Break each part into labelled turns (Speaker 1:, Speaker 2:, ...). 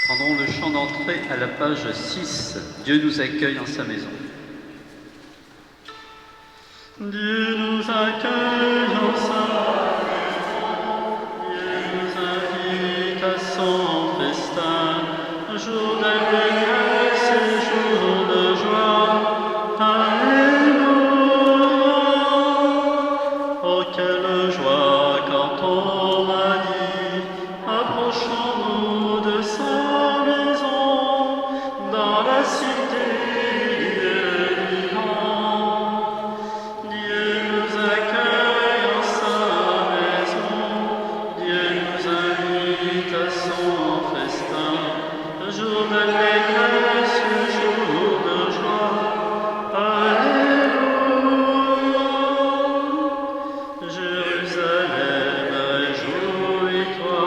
Speaker 1: Prendrons le chant d'entrée à la page 6. Dieu nous accueille en sa maison. Dieu nous accueille en sa maison. Dieu nous invite à son festin. Jour d'allégresse et jour de joie. Alléluia. Oh, quelle joie quand on a dit, approchons-nous de sa maison, dans la cité Dieu vivant. Dieu nous accueille en sa maison, Dieu nous invite à son festin, jour d'allégresse, jour de joie. Alléluia. Jérusalem, réjouis-toi,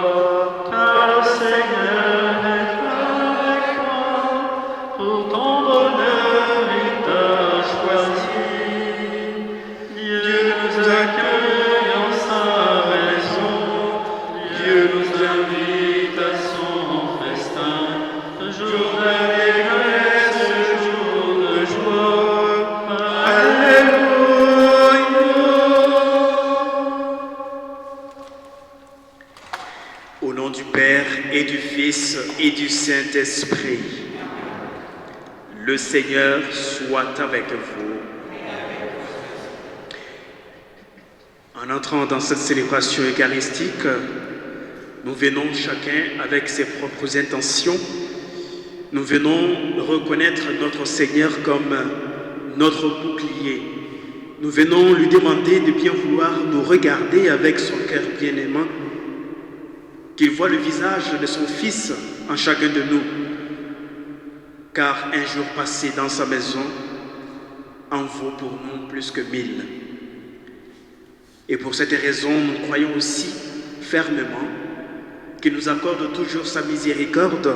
Speaker 1: car le Seigneur est avec toi. Pour ton bonheur, il t'a choisi. Dieu nous accueille en sa maison. Dieu nous invite à son festin. Jour d'allégresse, jour de joie. Alléluia.
Speaker 2: Au nom du Père et du Fils et du Saint-Esprit, le Seigneur soit avec vous. En entrant dans cette célébration eucharistique, nous venons chacun avec ses propres intentions. Nous venons reconnaître notre Seigneur comme notre bouclier. Nous venons lui demander de bien vouloir nous regarder avec son cœur bien-aimant, qu'il voit le visage de son Fils en chacun de nous, car un jour passé dans sa maison en vaut pour nous plus que 1000. Et pour cette raison, nous croyons aussi fermement qu'il nous accorde toujours sa miséricorde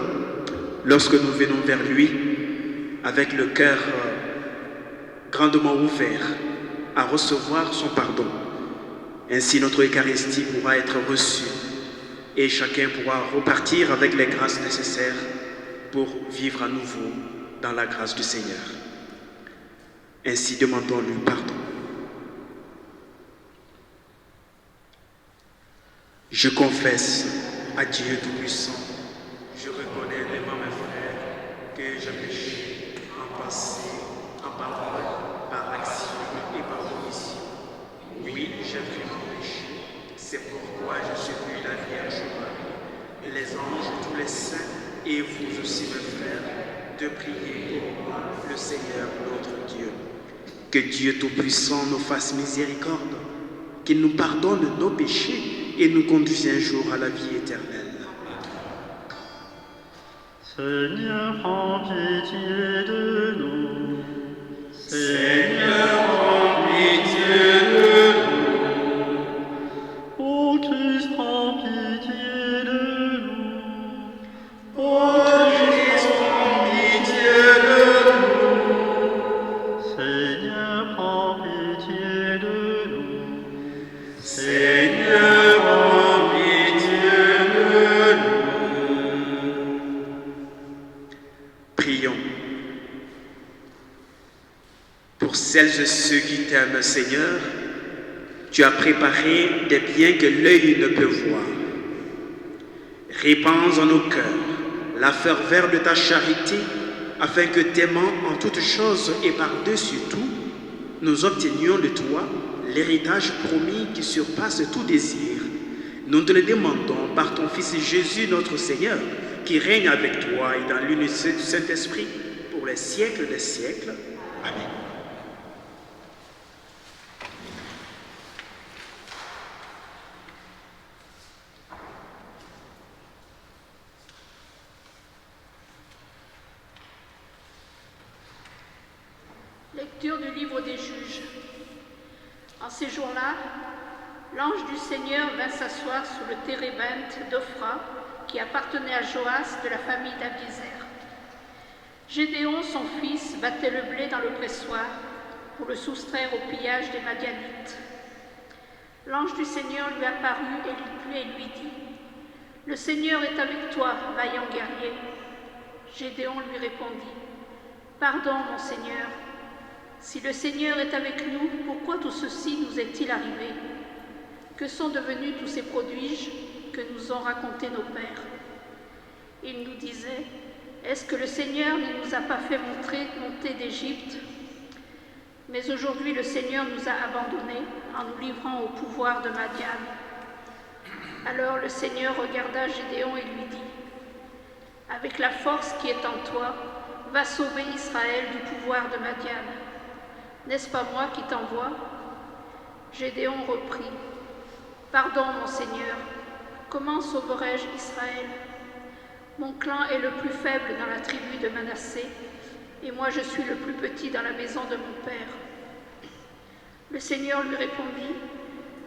Speaker 2: lorsque nous venons vers lui avec le cœur grandement ouvert à recevoir son pardon. Ainsi, notre Eucharistie pourra être reçue et chacun pourra repartir avec les grâces nécessaires pour vivre à nouveau dans la grâce du Seigneur. Ainsi, demandons-lui pardon. Je confesse à Dieu Tout-Puissant, je reconnais devant mes frères que j'ai péché en pensée, en parole, par action et par omission. Oui, j'ai vraiment péché. C'est pourquoi je supplie la Vierge Marie, les anges, tous les saints, et vous aussi mes frères, de prier pour moi, le Seigneur notre Dieu. Que Dieu Tout-Puissant nous fasse miséricorde, qu'il nous pardonne nos péchés et nous conduise un jour à la vie éternelle.
Speaker 1: Seigneur, prends pitié de nous.
Speaker 2: Seigneur, prends pitié de nous.
Speaker 1: Ô Christ, prends pitié de nous.
Speaker 2: Ô Christ, prends pitié de nous.
Speaker 1: Seigneur, prends pitié de nous.
Speaker 2: Seigneur, prends pitié de nous. Prions. Pour celles et ceux qui t'aiment, Seigneur, tu as préparé des biens que l'œil ne peut voir. Répands en nos cœurs la ferveur de ta charité, afin que t'aimant en toutes choses et par-dessus tout, nous obtenions de toi l'héritage promis qui surpasse tout désir. Nous te le demandons par ton Fils Jésus notre Seigneur, qui règne avec toi et dans l'unité du Saint-Esprit pour les siècles des siècles. Amen.
Speaker 3: Lecture du livre des Juges. En ces jours-là, l'ange du Seigneur vint s'asseoir sous le térébinthe d'Ophra, qui appartenait à Joas de la famille d'Abiézer. Gédéon, son fils, battait le blé dans le pressoir pour le soustraire au pillage des Madianites. L'ange du Seigneur lui apparut et lui dit : Le Seigneur est avec toi, vaillant guerrier. Gédéon lui répondit, pardon, mon Seigneur. Si le Seigneur est avec nous, pourquoi tout ceci nous est-il arrivé? Que sont devenus tous ces prodiges que nous ont racontés nos pères? Ils nous disaient, est-ce que le Seigneur ne nous a pas fait monter d'Égypte? Mais aujourd'hui le Seigneur nous a abandonnés en nous livrant au pouvoir de Madian. Alors le Seigneur regarda Gédéon et lui dit, avec la force qui est en toi, va sauver Israël du pouvoir de Madian. N'est-ce pas moi qui t'envoie? Gédéon reprit, pardon mon Seigneur, comment sauverai-je Israël? Mon clan est le plus faible dans la tribu de Manassé, et moi je suis le plus petit dans la maison de mon père. Le Seigneur lui répondit,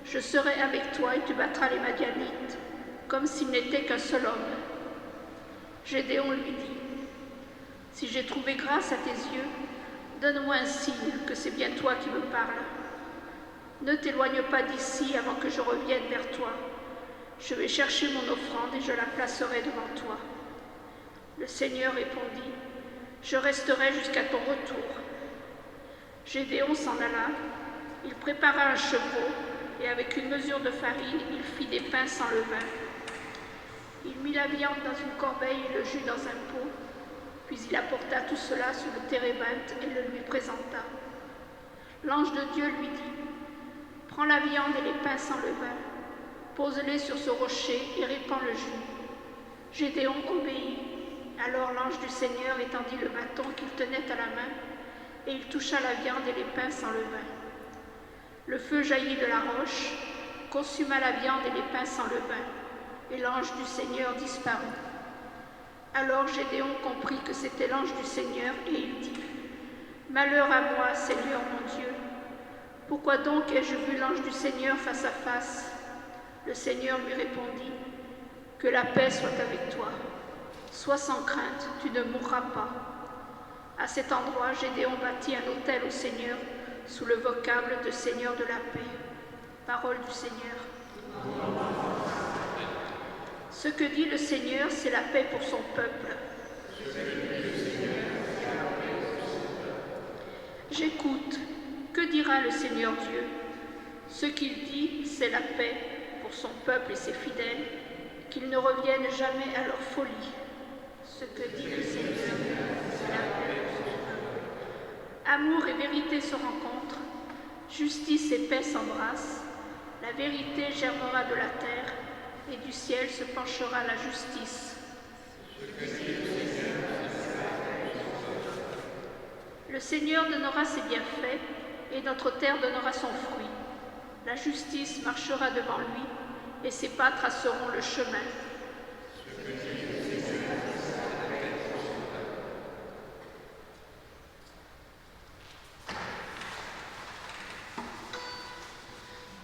Speaker 3: je serai avec toi et tu battras les Madianites, comme s'il n'était qu'un seul homme. Gédéon lui dit, si j'ai trouvé grâce à tes yeux, donne-moi un signe que c'est bien toi qui me parles. Ne t'éloigne pas d'ici avant que je revienne vers toi. Je vais chercher mon offrande et je la placerai devant toi. Le Seigneur répondit, je resterai jusqu'à ton retour. Gédéon s'en alla, il prépara un chevreau et avec une mesure de farine, il fit des pains sans levain. Il mit la viande dans une corbeille et le jus dans un pot, puis il apporta tout cela sur le térébinthe et le lui présenta. L'ange de Dieu lui dit, prends la viande et les pains sans levain, pose-les sur ce rocher et répands le jus. Gédéon obéit. Alors l'ange du Seigneur étendit le bâton qu'il tenait à la main, et il toucha la viande et les pains sans levain. Le feu jaillit de la roche, consuma la viande et les pains sans levain, et l'ange du Seigneur disparut. Alors Gédéon comprit que c'était l'ange du Seigneur, et il dit, malheur à moi, Seigneur mon Dieu, pourquoi donc ai-je vu l'ange du Seigneur face à face? Le Seigneur lui répondit, que la paix soit avec toi. Sois sans crainte, tu ne mourras pas. À cet endroit, Gédéon bâtit un autel au Seigneur sous le vocable de Seigneur de la paix. Parole du Seigneur. Ce que dit le Seigneur, c'est la paix pour son peuple. J'écoute. Que dira le Seigneur Dieu? Ce qu'il dit, c'est la paix pour son peuple et ses fidèles, qu'ils ne reviennent jamais à leur folie. Ce que dit le Seigneur, c'est la paix pour son peuple. Amour et vérité se rencontrent, justice et paix s'embrassent, la vérité germera de la terre, et du ciel se penchera la justice. Le Seigneur donnera ses bienfaits, et notre terre donnera son fruit. La justice marchera devant lui, et ses pas traceront le chemin.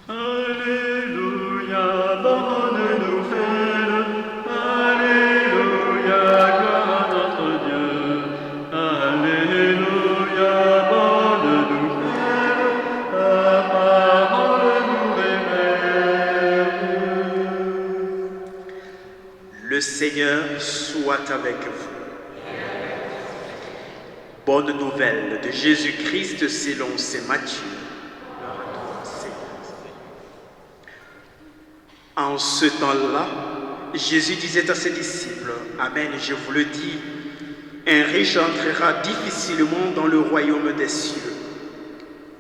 Speaker 1: Alléluia, bonne nouvelle. Alléluia, gloire à notre Dieu. Alléluia, bonne nouvelle. La parole nous révèle.
Speaker 2: Le Seigneur soit avec vous. Bonne nouvelle de Jésus-Christ selon saint Matthieu. En ce temps-là, Jésus disait à ses disciples, Amen, je vous le dis, un riche entrera difficilement dans le royaume des cieux.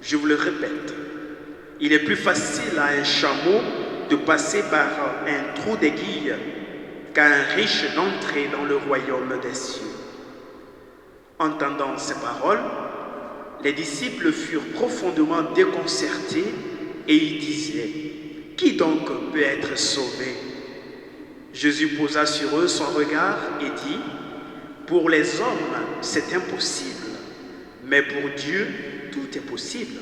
Speaker 2: Je vous le répète, il est plus facile à un chameau de passer par un trou d'aiguille qu'à un riche d'entrer dans le royaume des cieux. Entendant ces paroles, les disciples furent profondément déconcertés et ils disaient, qui donc peut être sauvé? Jésus posa sur eux son regard et dit, pour les hommes, c'est impossible, mais pour Dieu, tout est possible.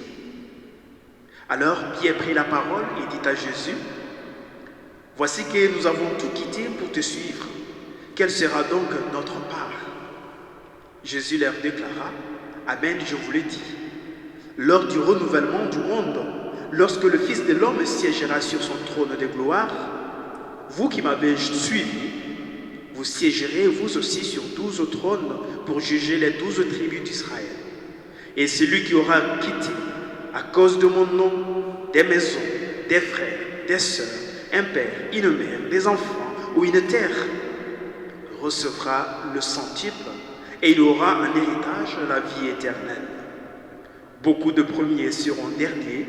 Speaker 2: Alors Pierre prit la parole et dit à Jésus, voici que nous avons tout quitté pour te suivre. Quelle sera donc notre part? Jésus leur déclara, Amen, je vous le dis, lors du renouvellement du monde, lorsque le Fils de l'homme siégera sur son trône de gloire, vous qui m'avez suivi, vous siégerez vous aussi sur 12 trônes pour juger les 12 tribus d'Israël. Et celui qui aura quitté, à cause de mon nom, des maisons, des frères, des sœurs, un père, une mère, des enfants ou une terre, recevra le centuple et il aura un héritage, la vie éternelle. Beaucoup de premiers seront derniers,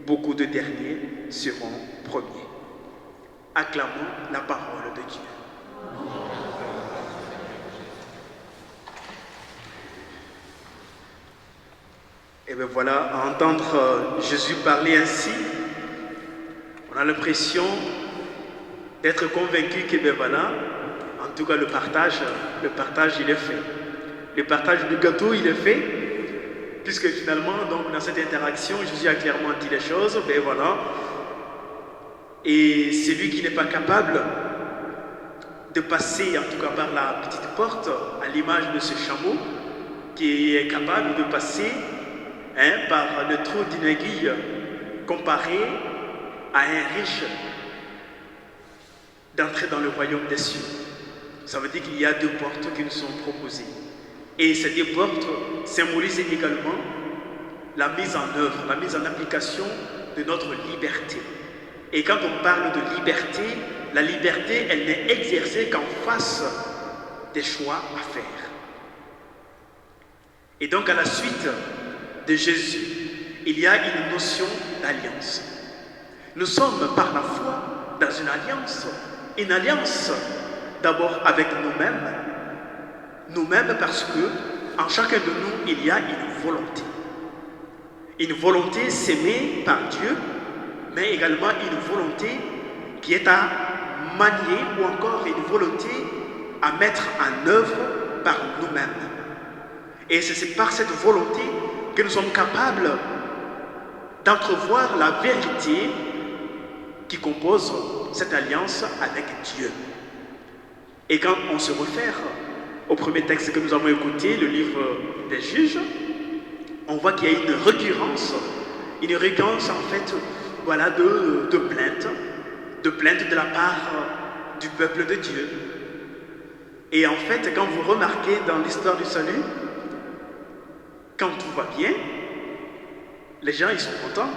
Speaker 2: beaucoup de derniers seront premiers. Acclamons la parole de Dieu. Et bien voilà, à entendre Jésus parler ainsi, on a l'impression d'être convaincu que ben voilà, en tout cas le partage il est fait. Le partage du gâteau il est fait, puisque finalement donc dans cette interaction Jésus a clairement dit les choses, ben voilà. Et celui qui n'est pas capable de passer en tout cas par la petite porte, à l'image de ce chameau, qui est capable de passer par le trou d'une aiguille comparé à un riche d'entrer dans le royaume des cieux. Ça veut dire qu'il y a 2 portes qui nous sont proposées. Et ces 2 portes symbolisent également la mise en œuvre, la mise en application de notre liberté. Et quand on parle de liberté, la liberté, elle n'est exercée qu'en face des choix à faire. Et donc à la suite de Jésus, il y a une notion d'alliance. Nous sommes par la foi dans une alliance d'abord avec nous-mêmes parce que en chacun de nous, il y a une volonté s'aimée par Dieu, mais également une volonté qui est à manier ou encore une volonté à mettre en œuvre par nous-mêmes. Et c'est par cette volonté que nous sommes capables d'entrevoir la vérité qui compose cette alliance avec Dieu. Et quand on se réfère au premier texte que nous avons écouté, le livre des Juges, on voit qu'il y a une récurrence en fait, voilà, de plaintes de la part du peuple de Dieu. Et en fait, quand vous remarquez dans l'histoire du salut, quand tout va bien, les gens ils sont contents,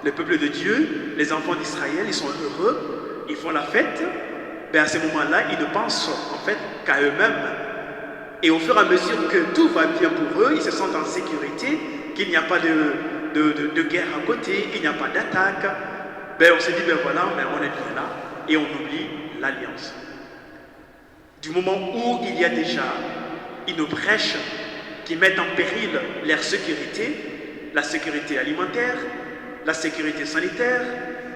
Speaker 2: le peuple de Dieu, les enfants d'Israël, ils sont heureux, ils font la fête. À ce moment-là, ils ne pensent en fait qu'à eux-mêmes. Et au fur et à mesure que tout va bien pour eux, ils se sentent en sécurité, qu'il n'y a pas de guerre à côté, il n'y a pas d'attaque. On se dit, voilà, on est bien là, et on oublie l'alliance. Du moment où il y a déjà une brèche qui met en péril leur sécurité, la sécurité alimentaire, la sécurité sanitaire,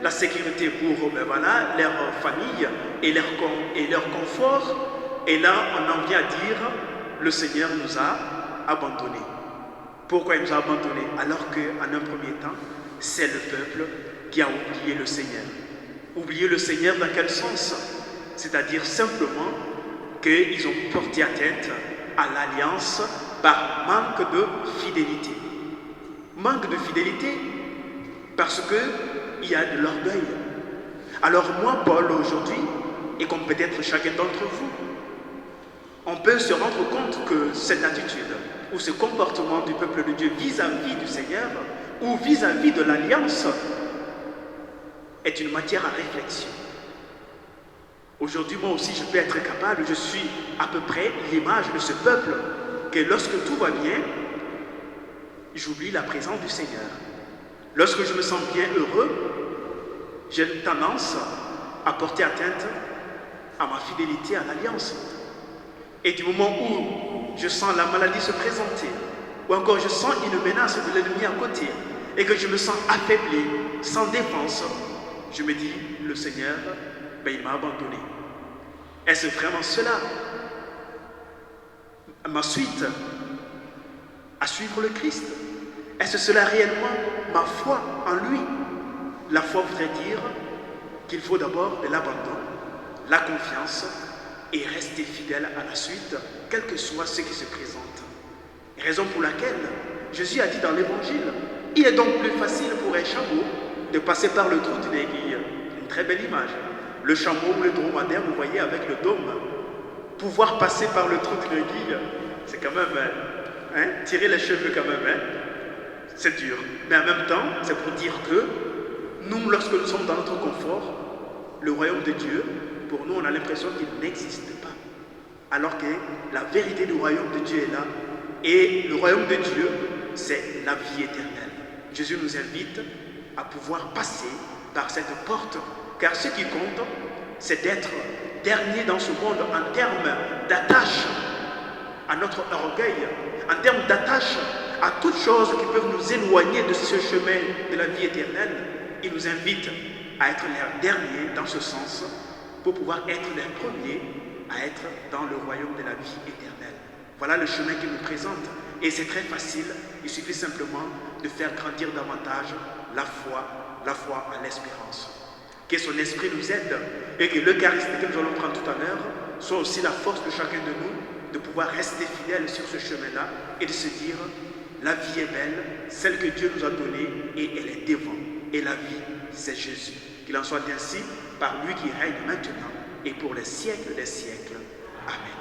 Speaker 2: la sécurité pour leur famille et leur confort. Et là, on en vient à dire, le Seigneur nous a abandonnés. Pourquoi il nous a abandonnés? Alors qu'en un premier temps, c'est le peuple qui a oublié le Seigneur. Oublié le Seigneur dans quel sens? C'est-à-dire simplement qu'ils ont porté atteinte à l'alliance par manque de fidélité. Manque de fidélité parce qu'il y a de l'orgueil. Alors moi, Paul, aujourd'hui, et comme peut-être chacun d'entre vous, on peut se rendre compte que cette attitude ou ce comportement du peuple de Dieu vis-à-vis du Seigneur ou vis-à-vis de l'alliance est une matière à réflexion. Aujourd'hui, moi aussi, je peux être capable, je suis à peu près l'image de ce peuple, que lorsque tout va bien, j'oublie la présence du Seigneur. Lorsque je me sens bien heureux, j'ai tendance à porter atteinte à ma fidélité à l'alliance. Et du moment où je sens la maladie se présenter, ou encore je sens une menace de l'ennemi à côté, et que je me sens affaibli, sans défense, je me dis, le Seigneur, il m'a abandonné. Est-ce vraiment cela ma suite à suivre le Christ? Est-ce cela réellement ma foi en lui? La foi voudrait dire qu'il faut d'abord de l'abandon, la confiance et rester fidèle à la suite, quel que soit ce qui se présente. Raison pour laquelle Jésus a dit dans l'Évangile, il est donc plus facile pour un chameau de passer par le trou d'une aiguille. Une très belle image. le chameau ou le dromadaire, vous voyez, avec le dôme. Pouvoir passer par le trou de l'aiguille, c'est quand même, tirer les cheveux quand même, c'est dur. Mais en même temps, c'est pour dire que nous, lorsque nous sommes dans notre confort, le royaume de Dieu, pour nous, on a l'impression qu'il n'existe pas. Alors que la vérité du royaume de Dieu est là. Et le royaume de Dieu, c'est la vie éternelle. Jésus nous invite à pouvoir passer par cette porte. Car ce qui compte, c'est d'être dernier dans ce monde en termes d'attache à notre orgueil, en termes d'attache à toutes choses qui peuvent nous éloigner de ce chemin de la vie éternelle. Il nous invite à être les derniers dans ce sens pour pouvoir être les premiers à être dans le royaume de la vie éternelle. Voilà le chemin qu'il nous présente. Et c'est très facile, il suffit simplement de faire grandir davantage la foi en l'espérance. Que son esprit nous aide et que l'Eucharistie que nous allons prendre tout à l'heure soit aussi la force de chacun de nous de pouvoir rester fidèle sur ce chemin-là et de se dire la vie est belle, celle que Dieu nous a donnée et elle est devant. Et la vie, c'est Jésus. Qu'il en soit ainsi par lui qui règne maintenant et pour les siècles des siècles. Amen.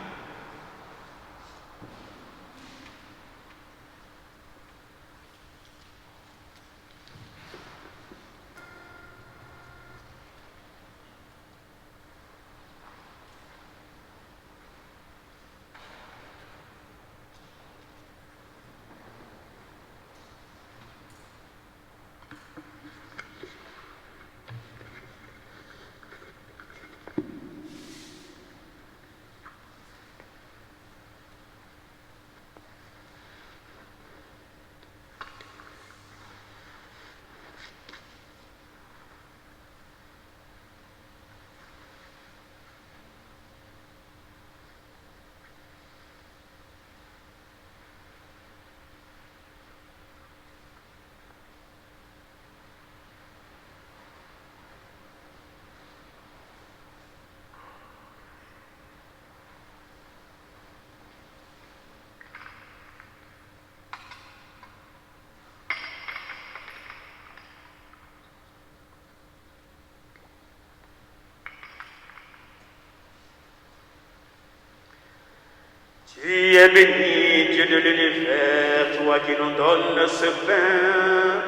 Speaker 4: Tu es béni, Dieu de l'univers, toi qui nous donnes ce pain,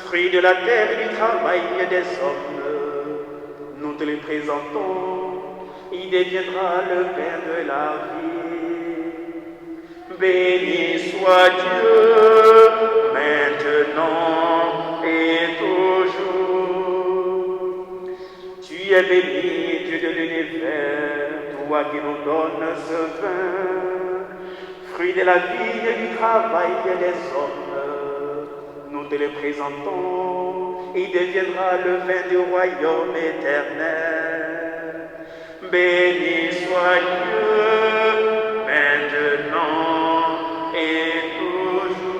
Speaker 4: fruit de la terre et du travail des hommes. Nous te le présentons, il deviendra le pain de la vie. Béni soit Dieu, maintenant et toujours. Tu es béni, Dieu de l'univers, toi qui nous donnes ce pain, fruit de la vie et du travail des hommes. Nous te le présentons, il deviendra le vin du royaume éternel. Béni soit Dieu, maintenant et toujours.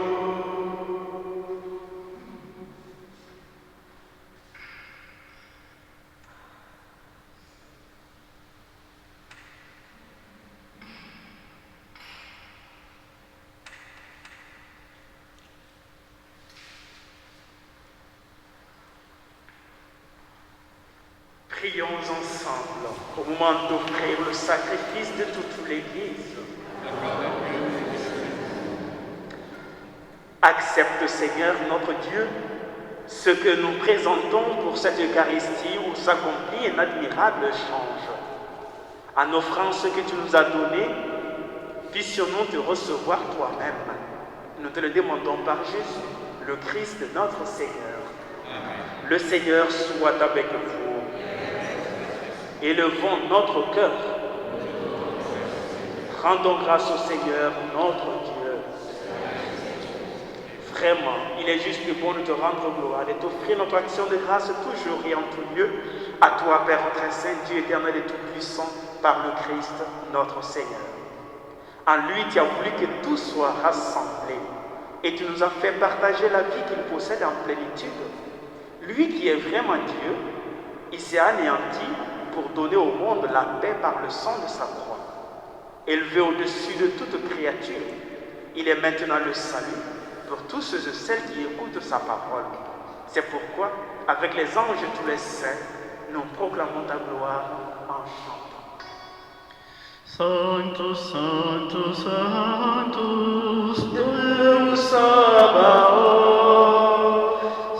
Speaker 2: Prions ensemble au moment d'offrir le sacrifice de toute l'Église. Accepte, Seigneur, notre Dieu, ce que nous présentons pour cette Eucharistie où s'accomplit un admirable échange. En offrant ce que tu nous as donné, puissions-nous te recevoir toi-même. Nous te le demandons par Jésus, le Christ, notre Seigneur. Le Seigneur soit avec vous. Élevons notre cœur. Rendons grâce au Seigneur, notre Dieu. Vraiment, il est juste et bon de te rendre gloire, de t'offrir notre action de grâce toujours et en tout lieu, à toi, Père très saint, Dieu éternel et tout-puissant, par le Christ, notre Seigneur. En lui, tu as voulu que tout soit rassemblé, et tu nous as fait partager la vie qu'il possède en plénitude. Lui qui est vraiment Dieu, il s'est anéanti pour donner au monde la paix par le sang de sa croix. Élevé au-dessus de toute créature, il est maintenant le salut pour tous ceux et celles qui écoutent sa parole. C'est pourquoi, avec les anges et tous les saints,
Speaker 4: nous proclamons ta gloire en chantant.
Speaker 1: Sanctus, Sanctus, Sanctus,
Speaker 4: Deus Sabaoth.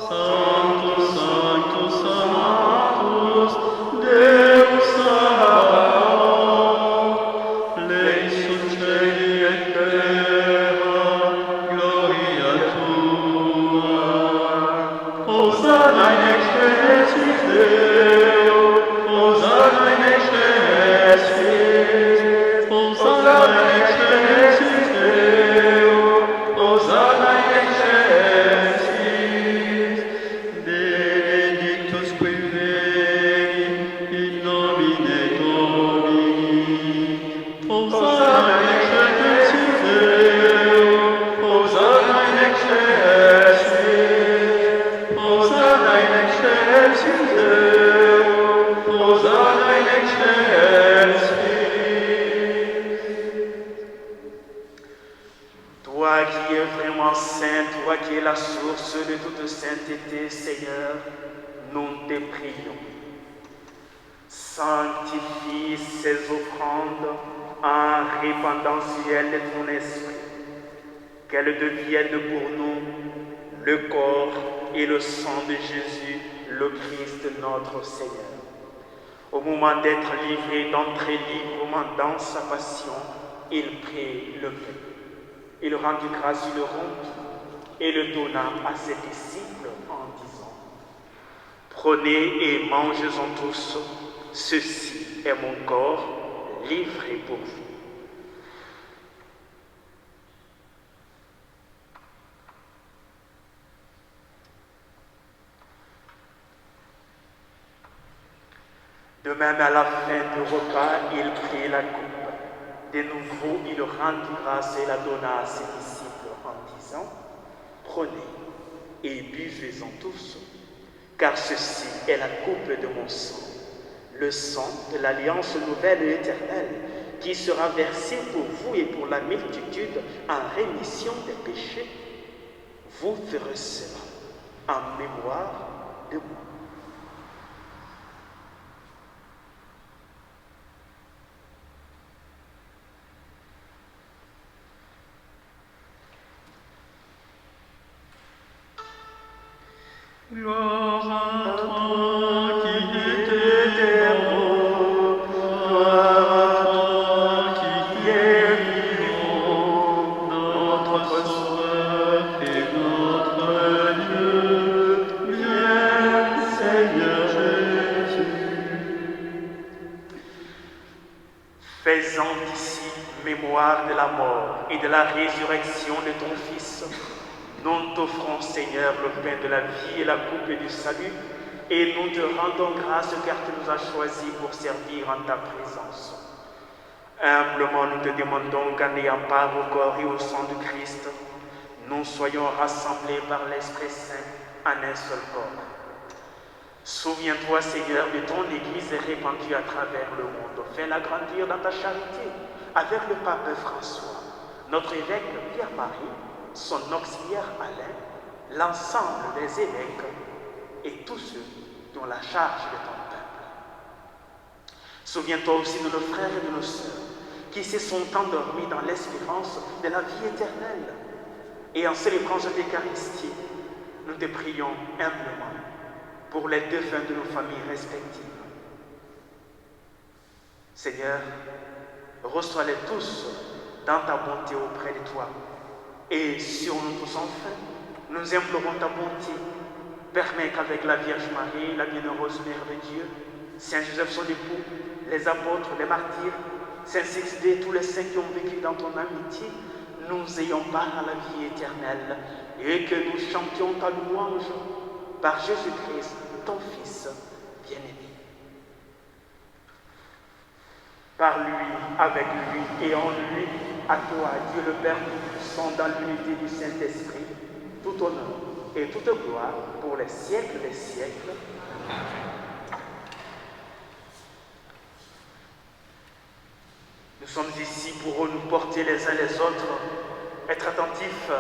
Speaker 1: Sanctus, Sanctus, Sanctus, Deus Sabaoth, Lexus Celi et terra, gloria tua. Hosanna in excelsis Deo, Hosanna in excelsis, Hosanna in excelsis Deo, Hosanna in excelsis, benedictus qui veni in nomine Domini. Hosanna in excelsis Deo, Hosanna in excelsis, Hosanna in excelsis Deo, Hosanna in excelsis.
Speaker 4: Toi qui es vraiment saint, toi qui es la source de toute sainteté, Seigneur, nous te prions. Sanctifie ces offrandes en répandant sur elles de ton esprit, qu'elles deviennent pour nous le corps et le sang de Jésus, le Christ notre Seigneur. Au moment d'être livré, d'entrer librement dans sa passion, il prit le pain. Il rendit grâce, il le rompit et le donna à ses disciples en disant: Prenez et mangez-en tous, ceci est mon corps livré pour vous. De même, à la fin du repas, il prit la coupe. De nouveau, il rendit grâce et la donna à ses disciples en disant: Prenez et buvez-en tous, car ceci est la coupe de mon sang, le sang de l'alliance nouvelle et éternelle, qui sera versé pour vous et pour la multitude en rémission des péchés. Vous ferez cela en mémoire de moi.
Speaker 1: Gloire à toi qui étais mort, gloire à toi qui es vivant, notre Sauveur et notre Dieu. Viens, Seigneur Jésus.
Speaker 4: Faisons ici mémoire de la mort et de la résurrection de ton Fils. Nous t'offrons, Seigneur, le pain de la vie et la coupe du salut, et nous te rendons grâce car tu nous as choisis pour servir en ta présence. Humblement, nous te demandons qu'en ayant part au corps et au sang du Christ, nous soyons rassemblés par l'Esprit Saint en un seul corps. Souviens-toi, Seigneur, de ton Église répandue à travers le monde. Fais-la grandir dans ta charité avec le pape François, notre évêque Pierre-Marie, son auxiliaire Alain, l'ensemble des évêques et tous ceux qui ont la charge de ton peuple. Souviens-toi aussi de nos frères et de nos sœurs qui se sont endormis dans l'espérance de la vie éternelle. Et en célébrant cette Eucharistie, nous te prions humblement pour les défunts de nos familles respectives. Seigneur, reçois-les tous dans ta bonté auprès de toi. Et sur nous tous enfin, nous implorons ta bonté. Permets qu'avec la Vierge Marie, la bienheureuse Mère de Dieu, Saint Joseph son époux, les apôtres, les martyrs, Saint Sixte, tous les saints qui ont vécu dans ton amitié, nous ayons part à la vie éternelle et que nous chantions ta louange par Jésus-Christ, ton Fils bien-aimé. Par lui, avec lui et en lui, à toi, Dieu le Père Tout-Puissant, dans l'unité du Saint-Esprit, tout honneur et toute gloire pour les siècles des siècles. Nous sommes ici pour nous porter les uns les autres, être attentifs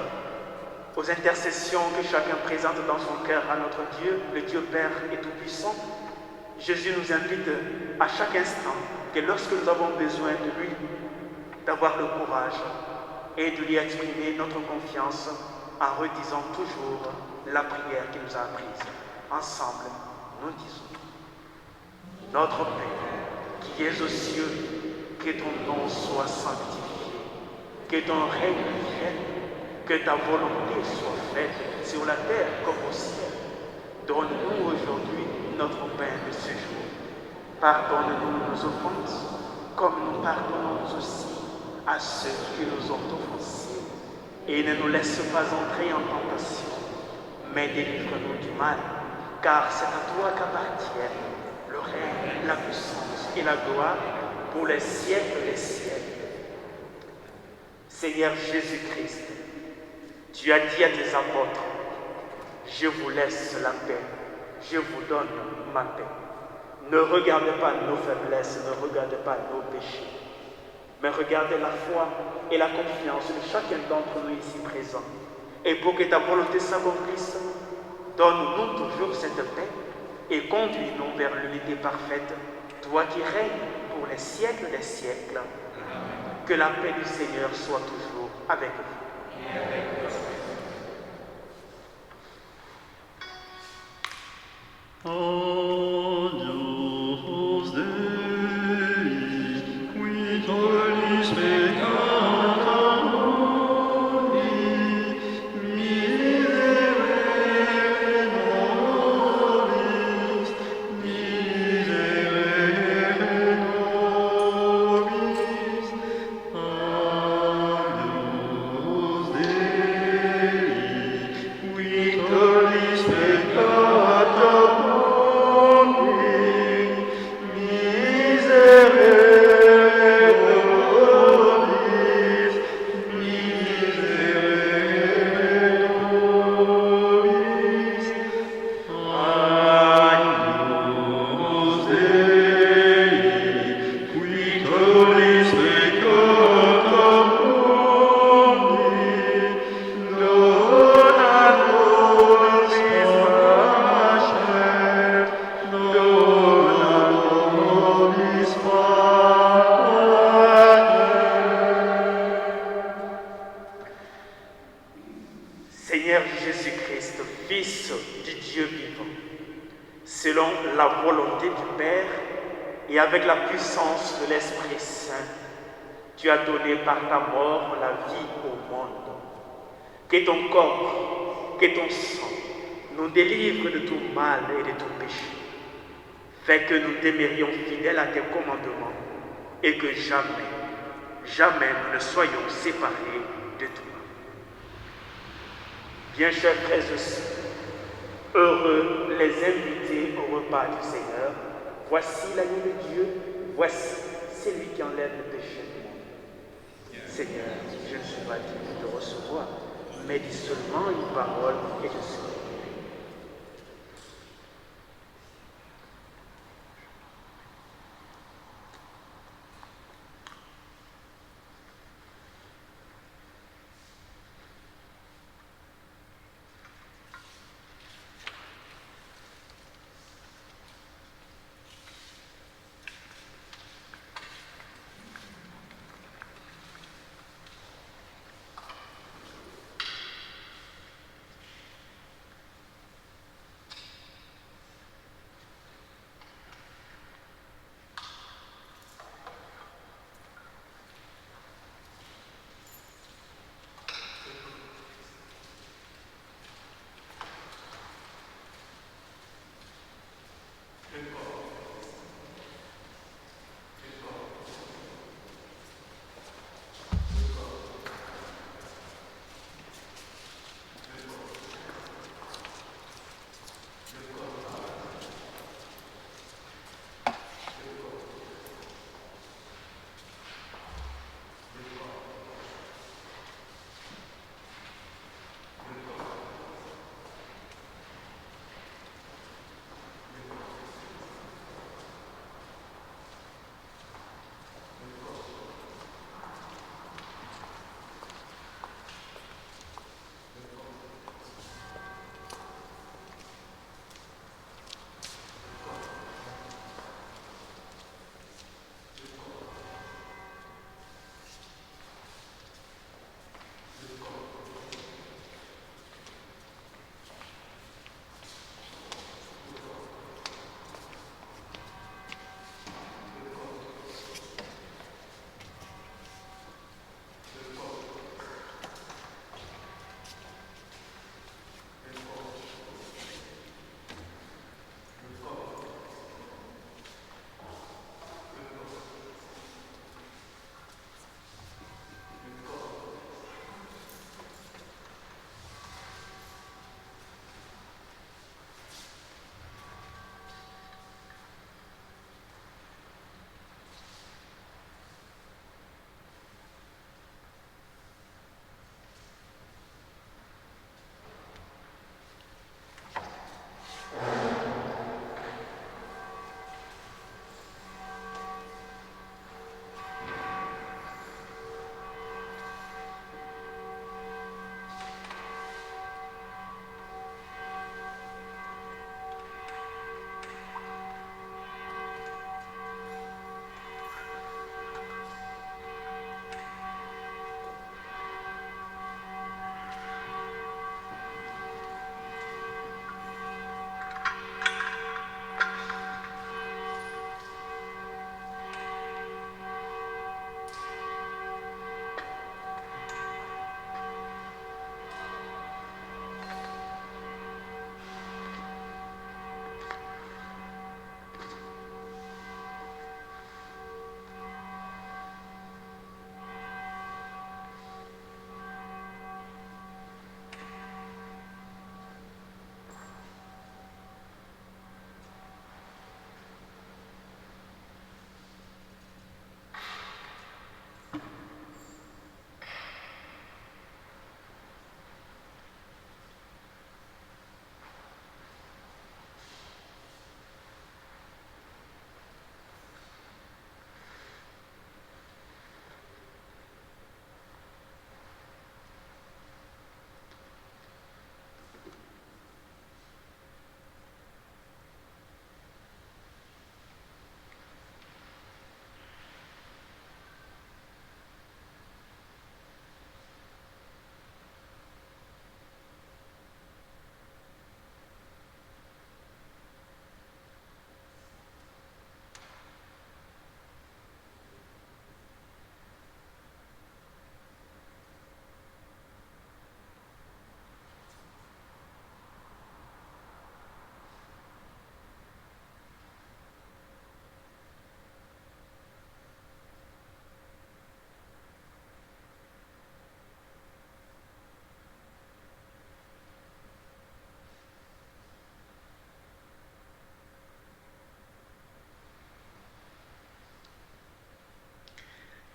Speaker 4: aux intercessions que chacun présente dans son cœur à notre Dieu, le Dieu Père et Tout-Puissant, Jésus nous invite à chaque instant que lorsque nous avons besoin de lui, d'avoir le courage et de lui exprimer notre confiance en redisant toujours la prière qu'il nous a apprise. Ensemble, nous disons: Notre Père, qui es aux cieux, que ton nom soit sanctifié, que ton règne vienne, que ta volonté soit faite sur la terre comme au ciel. Donne-nous aujourd'hui notre pain de ce jour. Pardonne-nous nos offenses, comme nous pardonnons aussi à ceux qui nous ont offensés. Et ne nous laisse pas entrer en tentation, mais délivre-nous du mal, car c'est à toi qu'appartiennent le règne, la puissance et la gloire pour les siècles des siècles. Seigneur Jésus-Christ, tu as dit à tes apôtres: je vous laisse la paix, je vous donne ma paix. Ne regardez pas nos faiblesses, ne regardez pas nos péchés, mais regardez la foi et la confiance de chacun d'entre nous ici présents. Et pour que ta volonté s'accomplisse, donne-nous toujours cette paix et conduis-nous vers l'unité parfaite, toi qui règnes pour les siècles des siècles. Que la paix du Seigneur soit toujours avec vous.
Speaker 1: Agnus Dei, qui tollis peccata nobis, miserere nobis, miserere nobis. Agnus Dei, qui tollis peccata
Speaker 4: Seigneur Jésus-Christ, Fils du Dieu vivant, selon la volonté du Père et avec la puissance de l'Esprit Saint, tu as donné par ta mort la vie au monde. Que ton corps, que ton sang nous délivre de tout mal et de tout péché. Fais que nous demeurions fidèles à tes commandements et que jamais, jamais nous ne soyons séparés de toi. Bien chers frères et sœurs, heureux les invités au repas du Seigneur. Voici l'agneau de Dieu, voici celui qui enlève le péché du monde. Seigneur, je ne suis pas digne de recevoir, mais dis seulement une parole et je serai.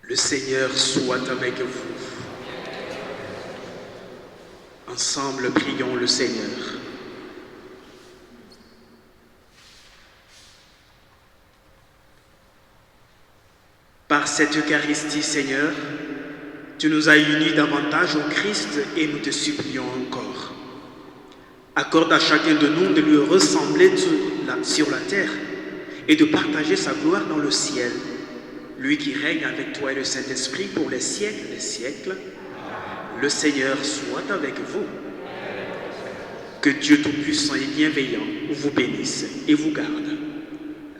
Speaker 2: Le Seigneur soit avec vous. Ensemble, prions le Seigneur. Par cette Eucharistie, Seigneur, tu nous as unis davantage au Christ et nous te supplions encore. Accorde à chacun de nous de lui ressembler sur la terre et de partager sa gloire dans le ciel. Lui qui règne avec toi et le Saint-Esprit pour les siècles des siècles. Le Seigneur soit avec vous. Que Dieu Tout-Puissant et bienveillant vous bénisse et vous garde.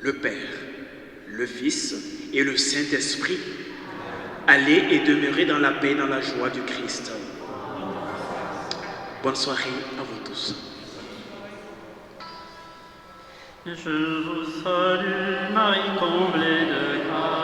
Speaker 2: Le Père, le Fils et le Saint-Esprit. Allez et demeurez dans la paix et dans la joie du Christ. Bonne soirée à vous tous.
Speaker 1: Je vous salue, Marie comblée de grâce.